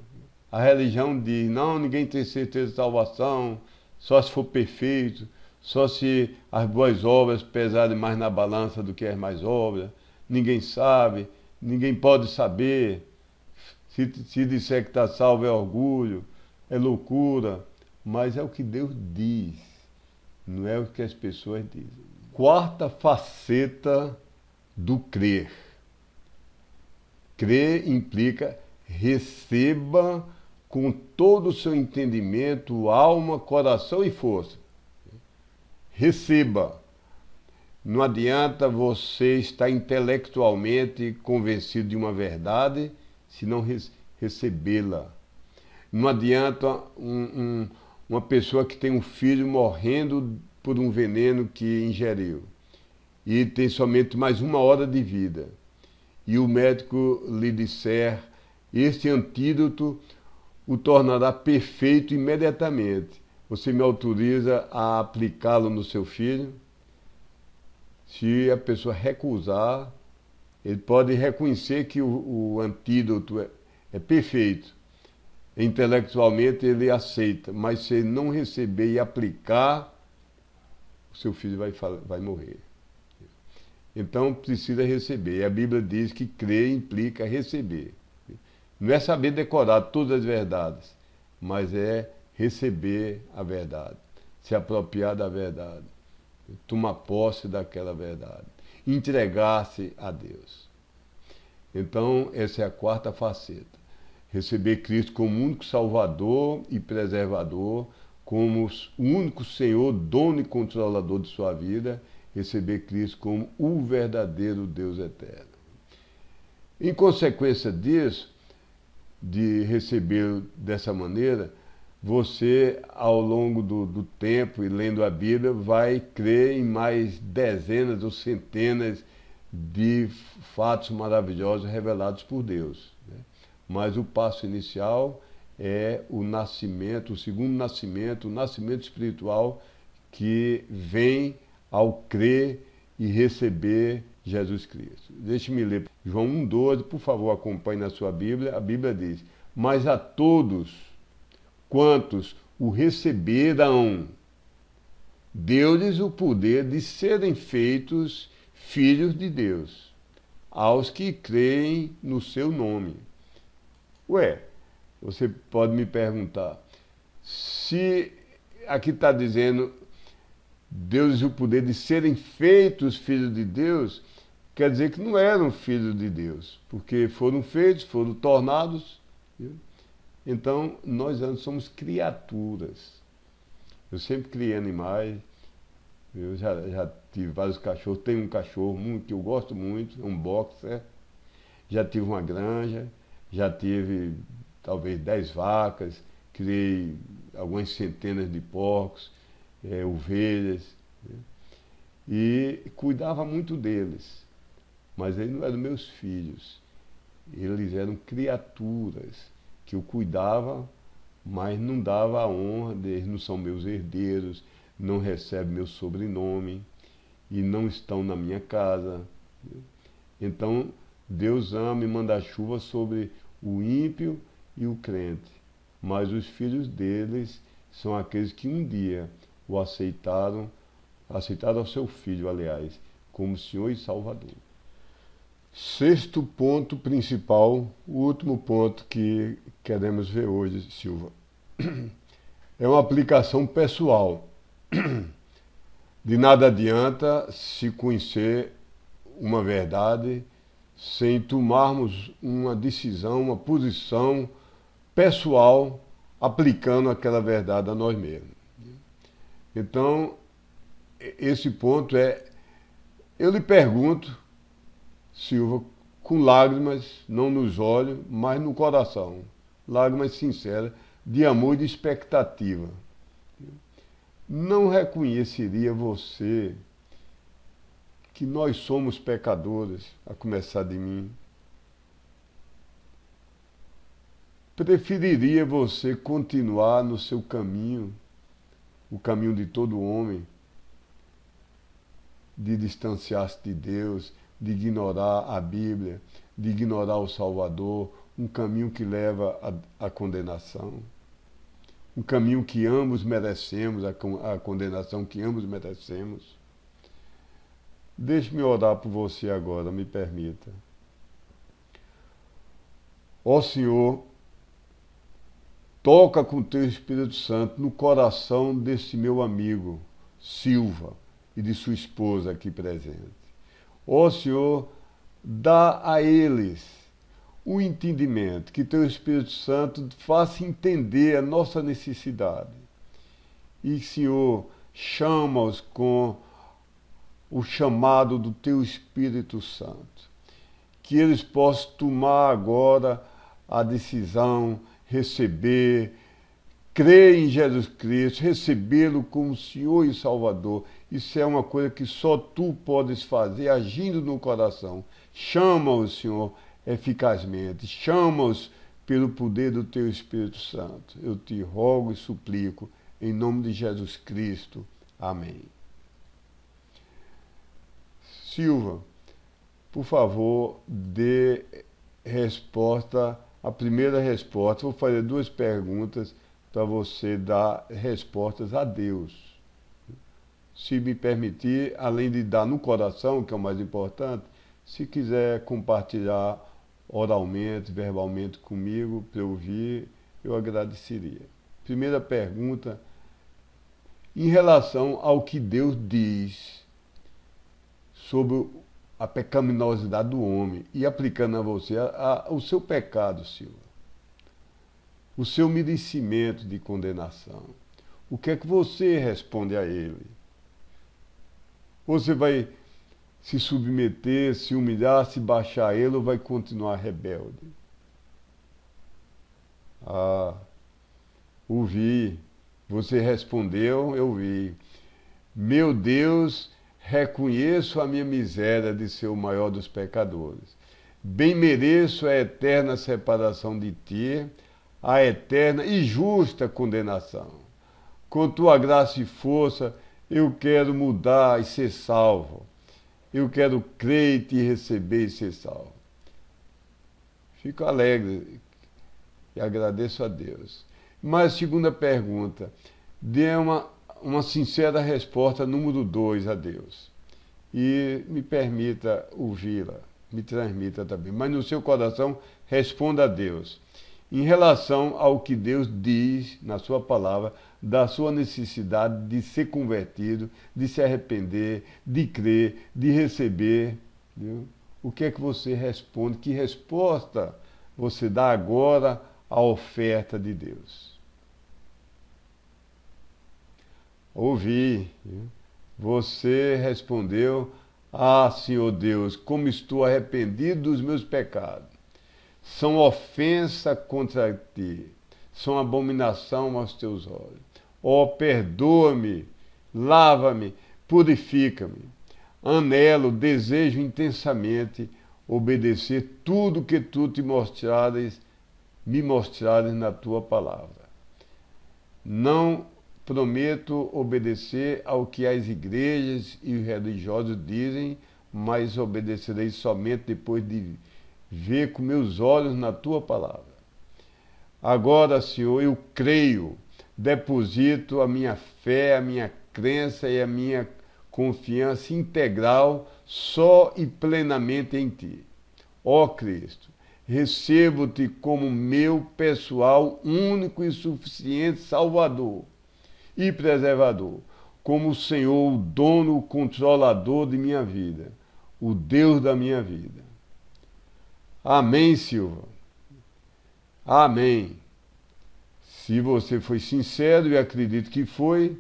A religião diz, não, ninguém tem certeza de salvação, só se for perfeito, só se as boas obras pesarem mais na balança do que as más obras, ninguém sabe, ninguém pode saber. Se disser que está salvo é orgulho, é loucura, mas é o que Deus diz, não é o que as pessoas dizem. Quarta faceta do crer. Crer implica receba com todo o seu entendimento, alma, coração e força. Receba. Não adianta você estar intelectualmente convencido de uma verdade se não recebê-la. Não adianta uma pessoa que tem um filho morrendo por um veneno que ingeriu e tem somente mais 1 hora de vida. E o médico lhe disser, este antídoto o tornará perfeito imediatamente. Você me autoriza a aplicá-lo no seu filho? Se a pessoa recusar, ele pode reconhecer que o antídoto é perfeito. Intelectualmente ele aceita, mas se ele não receber e aplicar, o seu filho vai morrer. Então precisa receber. E a Bíblia diz que crer implica receber. Não é saber decorar todas as verdades, mas é receber a verdade, se apropriar da verdade, tomar posse daquela verdade, entregar-se a Deus. Então, essa é a quarta faceta. Receber Cristo como único Salvador e preservador, como o único Senhor, dono e controlador de sua vida, receber Cristo como o verdadeiro Deus eterno. Em consequência disso, de recebê-lo dessa maneira, você, ao longo do tempo e lendo a Bíblia, vai crer em mais dezenas ou centenas de fatos maravilhosos revelados por Deus, né? Mas o passo inicial é o nascimento, o segundo nascimento, o nascimento espiritual que vem ao crer e receber Jesus Cristo. Deixe-me ler João 1,12, por favor, acompanhe na sua Bíblia. A Bíblia diz, mas a todos quantos o receberam, deu-lhes o poder de serem feitos filhos de Deus, aos que creem no seu nome. Ué, você pode me perguntar, se aqui está dizendo, deu-lhes o poder de serem feitos filhos de Deus, quer dizer que não eram filhos de Deus, porque foram feitos, foram tornados. Viu? Então, nós somos criaturas. Eu sempre criei animais, eu já tive vários cachorros, tenho um cachorro que eu gosto muito, um boxer, já tive uma granja, já tive talvez 10 vacas, criei algumas centenas de porcos, ovelhas, né? E cuidava muito deles, mas eles não eram meus filhos, eles eram criaturas que eu cuidava, mas não dava a honra, eles não são meus herdeiros, não recebem meu sobrenome e não estão na minha casa. Então, Deus ama e manda chuva sobre o ímpio e o crente, mas os filhos deles são aqueles que um dia o aceitaram ao seu filho, aliás, como Senhor e Salvador. Sexto ponto principal, o último ponto que queremos ver hoje, Silva, é uma aplicação pessoal. De nada adianta se conhecer uma verdade sem tomarmos uma decisão, uma posição pessoal aplicando aquela verdade a nós mesmos. Então, esse ponto eu lhe pergunto, Silva, com lágrimas, não nos olhos, mas no coração, lágrimas sinceras, de amor e de expectativa. Não reconheceria você que nós somos pecadores, a começar de mim? Preferiria você continuar no seu caminho, o caminho de todo homem, de distanciar-se de Deus, de ignorar a Bíblia, de ignorar o Salvador, um caminho que leva à condenação, um caminho que ambos merecemos, a condenação que ambos merecemos? Deixe-me orar por você agora, me permita. Ó Senhor, toca com teu Espírito Santo no coração desse meu amigo, Silva, e de sua esposa aqui presente. Ó Senhor, dá a eles o entendimento, que teu Espírito Santo faça entender a nossa necessidade. E, Senhor, chama-os com o chamado do teu Espírito Santo. Que eles possam tomar agora a decisão, receber, crer em Jesus Cristo, recebê-lo como Senhor e Salvador. Isso é uma coisa que só tu podes fazer, agindo no coração. Chama-os, Senhor, eficazmente. Chama-os pelo poder do teu Espírito Santo. Eu te rogo e suplico, em nome de Jesus Cristo. Amém. Silva, por favor, dê resposta, a primeira resposta. Vou fazer 2 perguntas para você dar respostas a Deus. Se me permitir, além de dar no coração, que é o mais importante, se quiser compartilhar oralmente, verbalmente comigo, para eu ouvir, eu agradeceria. Primeira pergunta, em relação ao que Deus diz sobre a pecaminosidade do homem e aplicando a você o seu pecado, Silva, o seu merecimento de condenação. O que é que você responde a ele? Você vai se submeter, se humilhar, se baixar a ele ou vai continuar rebelde? Ah, ouvi. Você respondeu, eu vi. Meu Deus, reconheço a minha miséria de ser o maior dos pecadores. Bem mereço a eterna separação de ti, a eterna e justa condenação. Com tua graça e força, eu quero mudar e ser salvo. Eu quero crer e te receber e ser salvo. Fico alegre e agradeço a Deus. Mas, segunda pergunta, dê uma sincera resposta número 2 a Deus. E me permita ouvi-la, me transmita também. Mas no seu coração, responda a Deus. Em relação ao que Deus diz na sua palavra, da sua necessidade de ser convertido, de se arrepender, de crer, de receber, viu? O que é que você responde? Que resposta você dá agora à oferta de Deus? Ouvi. Você respondeu: Ah, Senhor Deus, como estou arrependido dos meus pecados. São ofensa contra ti, são abominação aos teus olhos. Ó, perdoa-me, lava-me, purifica-me. Anelo, desejo intensamente obedecer tudo que tu me mostrares na tua palavra. Não prometo obedecer ao que as igrejas e os religiosos dizem, mas obedecerei somente depois de ver com meus olhos na tua palavra. Agora, Senhor, eu creio, deposito a minha fé, a minha crença e a minha confiança integral só e plenamente em ti. Ó Cristo, recebo-te como meu pessoal, único e suficiente Salvador e preservador, como o Senhor, o dono, o controlador de minha vida, o Deus da minha vida. Amém, Silva. Amém. Se você foi sincero, e acredito que foi,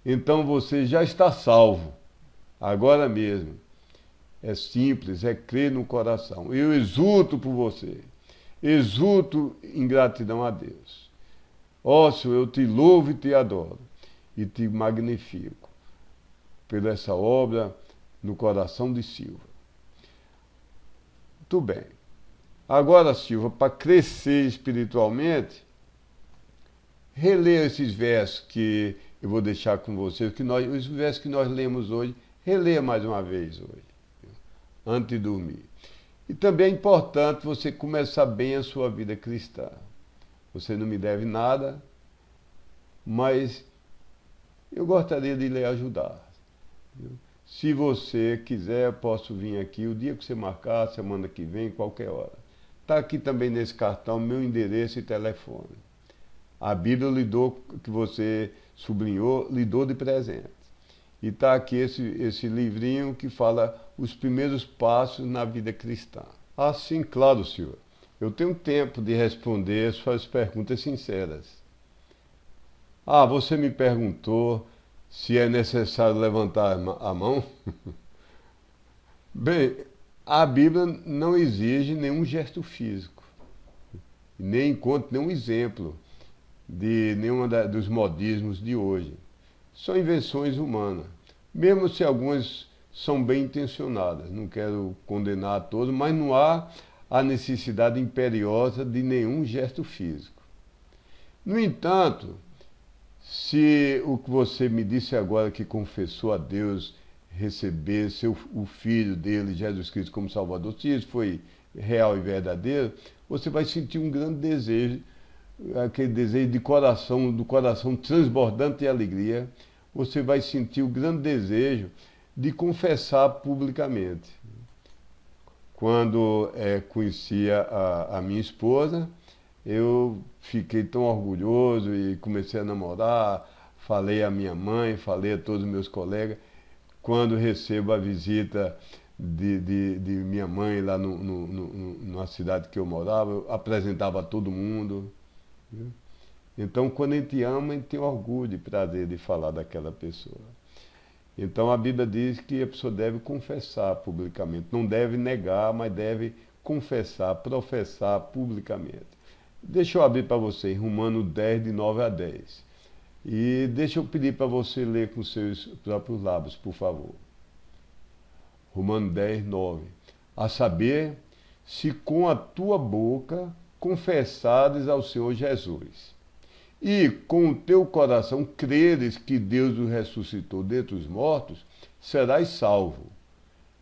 então você já está salvo, agora mesmo. É simples, é crer no coração. Eu exulto por você, exulto em gratidão a Deus. Ó Senhor, eu te louvo e te adoro, e te magnifico por essa obra no coração de Silva. Muito bem. Agora, Silva, para crescer espiritualmente, releia esses versos que eu vou deixar com vocês, os versos que nós lemos hoje, releia mais uma vez hoje, antes de dormir. E também é importante você começar bem a sua vida cristã. Você não me deve nada, mas eu gostaria de lhe ajudar. Viu? Se você quiser, posso vir aqui o dia que você marcar, semana que vem, qualquer hora. Está aqui também nesse cartão meu endereço e telefone. A Bíblia lhe dou, que você sublinhou, lhe dou de presente. E está aqui esse livrinho que fala os primeiros passos na vida cristã. Assim, claro, senhor, eu tenho tempo de responder suas perguntas sinceras. Ah, você me perguntou se é necessário levantar a mão? Bem, a Bíblia não exige nenhum gesto físico, nem encontra nenhum exemplo de nenhum dos modismos de hoje. São invenções humanas, mesmo se algumas são bem intencionadas. Não quero condenar a todos, mas não há a necessidade imperiosa de nenhum gesto físico. No entanto, se o que você me disse agora, que confessou a Deus, receber o Filho dele, Jesus Cristo, como Salvador, se isso foi real e verdadeiro, você vai sentir um grande desejo, aquele desejo de coração, do coração transbordante de alegria. Você vai sentir o grande desejo de confessar publicamente. Quando conhecia a minha esposa, eu fiquei tão orgulhoso e comecei a namorar, falei à minha mãe, falei a todos os meus colegas. Quando recebo a visita de minha mãe lá na cidade que eu morava, eu apresentava a todo mundo. Viu? Então, quando a gente ama, a gente tem orgulho e prazer de falar daquela pessoa. Então, a Bíblia diz que a pessoa deve confessar publicamente. Não deve negar, mas deve confessar, professar publicamente. Deixa eu abrir para você em Romanos 10, de 9 a 10. E deixa eu pedir para você ler com seus próprios lábios, por favor. Romanos 10, 9. A saber, se com a tua boca confessares ao Senhor Jesus, e com o teu coração creres que Deus o ressuscitou dentre os mortos, serás salvo,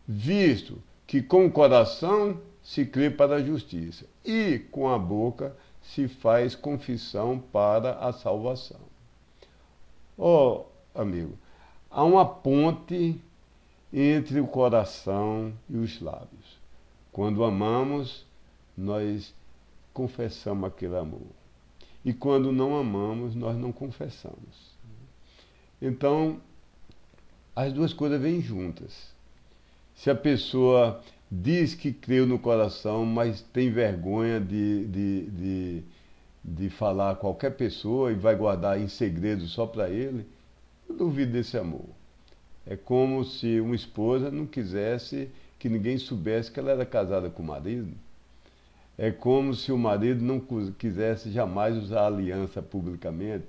visto que com o coração se crê para a justiça, e com a boca se faz confissão para a salvação. Ó, amigo, há uma ponte entre o coração e os lábios. Quando amamos, nós confessamos aquele amor. E quando não amamos, nós não confessamos. Então, as duas coisas vêm juntas. Se a pessoa diz que creu no coração, mas tem vergonha de falar a qualquer pessoa e vai guardar em segredo só para ele, eu duvido desse amor. É como se uma esposa não quisesse que ninguém soubesse que ela era casada com o marido. É como se o marido não quisesse jamais usar aliança publicamente,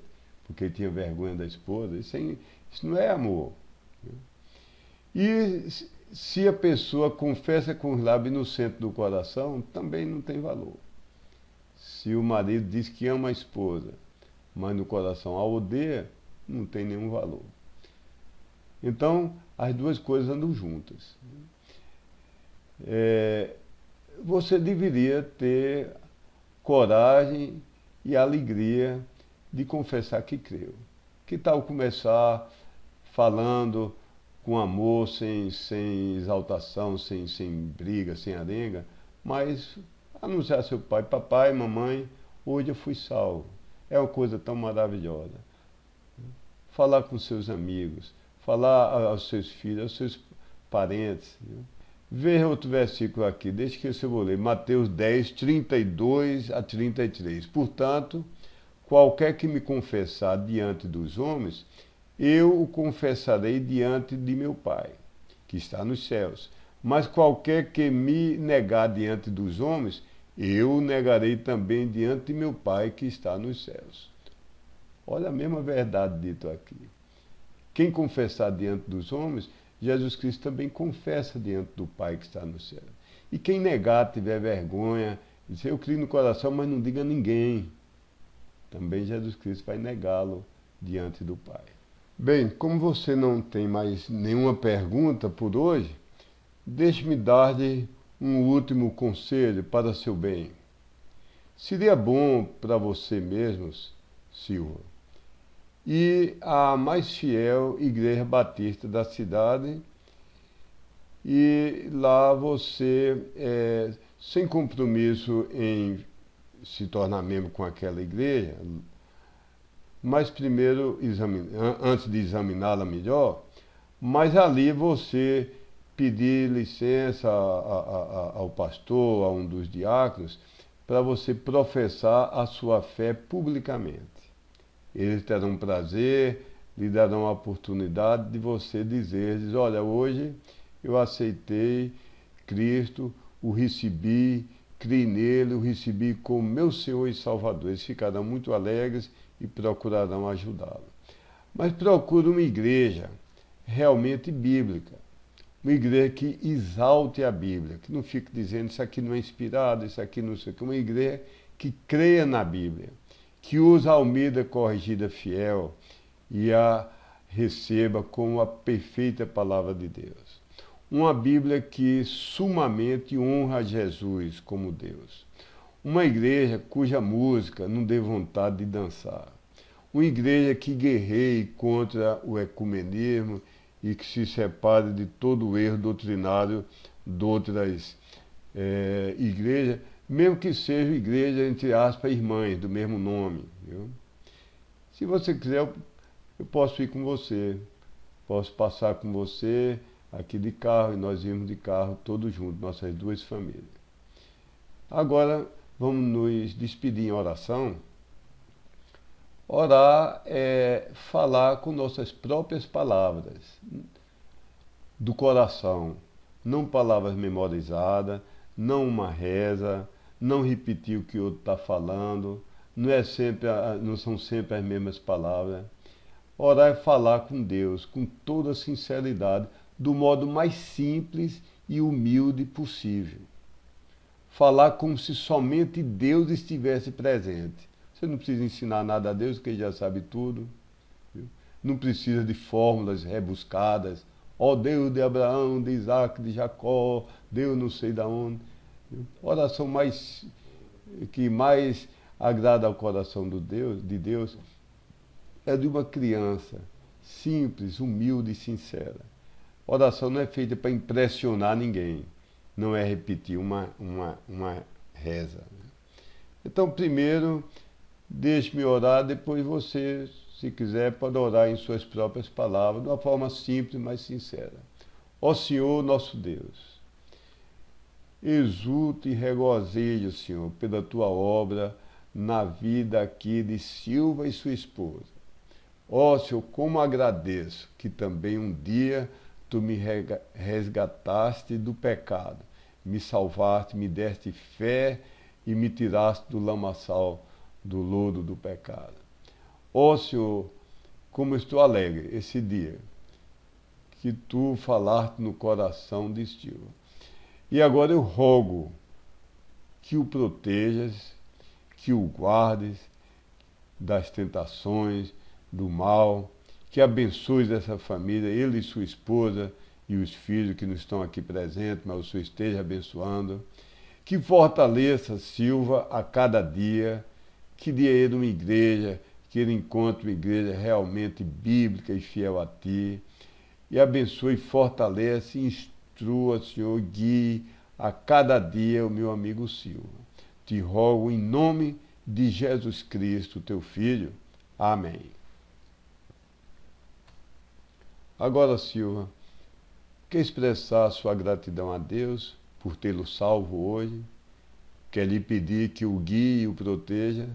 porque tinha vergonha da esposa. Isso não é amor. E se a pessoa confessa com os lábios no centro do coração, também não tem valor. Se o marido diz que ama a esposa, mas no coração a odeia, não tem nenhum valor. Então, as duas coisas andam juntas. Você deveria ter coragem e alegria de confessar que creu. Que tal começar falando com amor, sem exaltação, sem briga, sem arenga, mas anunciar ao seu pai: papai, mamãe, hoje eu fui salvo. É uma coisa tão maravilhosa. Falar com seus amigos, falar aos seus filhos, aos seus parentes. Veja outro versículo aqui, deixa que eu vou ler. Mateus 10, 32 a 33. Portanto, qualquer que me confessar diante dos homens, eu o confessarei diante de meu Pai, que está nos céus. Mas qualquer que me negar diante dos homens, eu o negarei também diante de meu Pai, que está nos céus. Olha a mesma verdade dita aqui. Quem confessar diante dos homens, Jesus Cristo também confessa diante do Pai que está no céu. E quem negar, tiver vergonha, dizer: eu creio no coração, mas não diga a ninguém, também Jesus Cristo vai negá-lo diante do Pai. Bem, como você não tem mais nenhuma pergunta por hoje, deixe-me dar-lhe um último conselho para seu bem. Seria bom para você mesmos, Silva, e a mais fiel igreja batista da cidade, e lá você sem compromisso em se tornar membro com aquela igreja, mas primeiro, antes de examiná-la melhor, mas ali você pedir licença ao pastor, a um dos diáconos, para você professar a sua fé publicamente. Eles terão prazer, lhe darão a oportunidade de você dizer, olha, hoje eu aceitei Cristo, o recebi, criei nele, o recebi como meu Senhor e Salvador. Eles ficarão muito alegres e procurarão ajudá-lo. Mas procure uma igreja realmente bíblica, uma igreja que exalte a Bíblia, que não fique dizendo isso aqui não é inspirado, isso aqui não sei o que, uma igreja que creia na Bíblia, que use a Almeida Corrigida Fiel e a receba como a perfeita palavra de Deus. Uma Bíblia que sumamente honra Jesus como Deus. Uma igreja cuja música não dê vontade de dançar. Uma igreja que guerreie contra o ecumenismo e que se separe de todo o erro doutrinário de outras igrejas, mesmo que sejam igrejas, entre aspas, irmãs, do mesmo nome. Viu? Se você quiser, eu posso ir com você, posso passar com você aqui de carro, e nós irmos de carro todos juntos, nossas duas famílias. Agora, vamos nos despedir em oração. Orar é falar com nossas próprias palavras, do coração, não palavras memorizadas, não uma reza, não repetir o que o outro está falando, não são sempre as mesmas palavras. Orar é falar com Deus, com toda a sinceridade, do modo mais simples e humilde possível. Falar como se somente Deus estivesse presente. Você não precisa ensinar nada a Deus, porque Ele já sabe tudo. Viu? Não precisa de fórmulas rebuscadas. Ó Deus de Abraão, de Isaac, de Jacó, Deus não sei de onde. Viu? A oração que mais agrada ao coração de Deus é de uma criança simples, humilde e sincera. Oração não é feita para impressionar ninguém. Não é repetir uma reza. Então, primeiro, deixe-me orar, depois você, se quiser, pode orar em suas próprias palavras, de uma forma simples, mas sincera. Ó Senhor, nosso Deus, exulto e regozijo, Senhor, pela tua obra na vida aqui de Silva e sua esposa. Ó Senhor, como agradeço que também um dia tu me resgataste do pecado, me salvaste, me deste fé e me tiraste do lamaçal, do lodo do pecado. Ó Senhor, como estou alegre esse dia que tu falaste no coração de Silva. E agora eu rogo que o protejas, que o guardes das tentações, do mal, que abençoes essa família, ele e sua esposa e os filhos que não estão aqui presentes, mas o Senhor esteja abençoando. Que fortaleça Silva a cada dia, que dê a ele uma igreja, que ele encontre uma igreja realmente bíblica e fiel a ti. E abençoe, fortalece, instrua, Senhor, guie a cada dia o meu amigo Silva. Te rogo em nome de Jesus Cristo, teu Filho. Amém. Agora, Silva, quer expressar sua gratidão a Deus por tê-lo salvo hoje? Quer lhe pedir que o guie e o proteja?